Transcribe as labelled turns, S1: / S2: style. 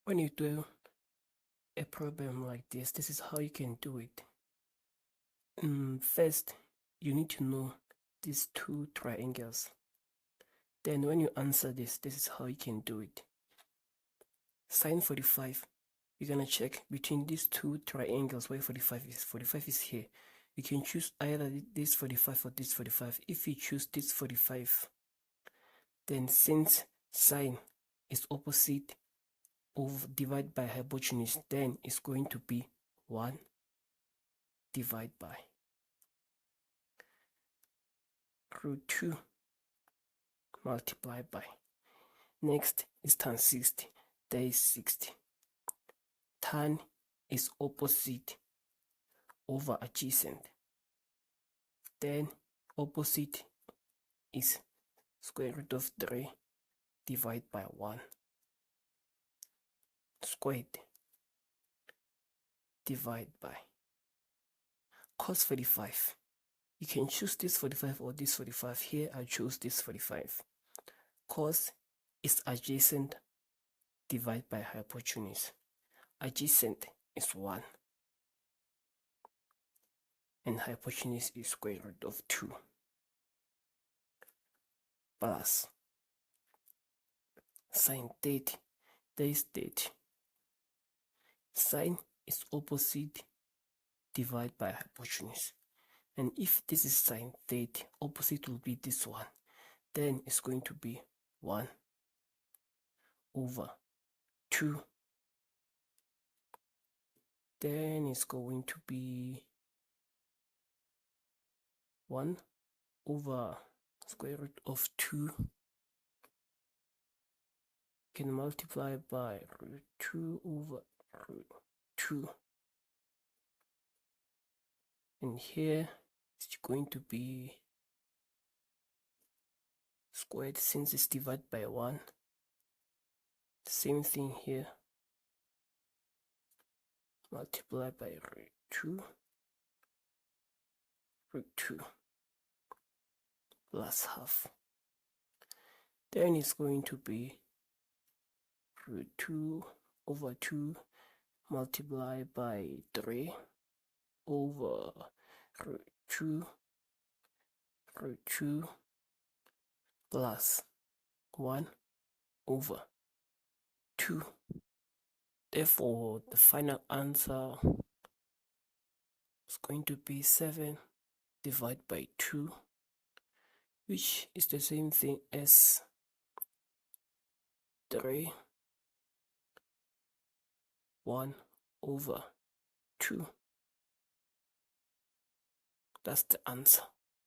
S1: When you do a problem like this is how you can do it. First, you need to know these two triangles. Then when you answer this is how you can do it. Sine 45, you're gonna check between these two triangles where 45 is. 45 is here. You can choose either this 45 or this 45. If you choose this 45, then since sine is opposite of divided by hypotenuse, then it's going to be 1 divided by root 2 multiplied by. Next is tan 60. There is 60. Tan is opposite over adjacent. Then opposite is square root of 3 divided by 1 squared divided by cos 45. You can choose this 45 or this 45. Here I choose this 45. Cos is adjacent divided by hypotenuse. Adjacent is 1 and hypotenuse is square root of 2 plus sine 30. There is 30. Sine is opposite divided by hypotenuse. And if this is sine 30, opposite will be this one. Then it's going to be 1 over 2. Then it's going to be 1 over square root of 2. Can multiply by root 2 over root 2. And here it's going to be squared since it's divided by 1. Same thing here. Multiply by root 2 plus half. Then it's going to be root 2 over 2 multiplied by 3 over root 2 plus 1 over 2. Therefore, the final answer is going to be 7 divided by 2, which is the same thing as 3 1 over 2. That's the answer.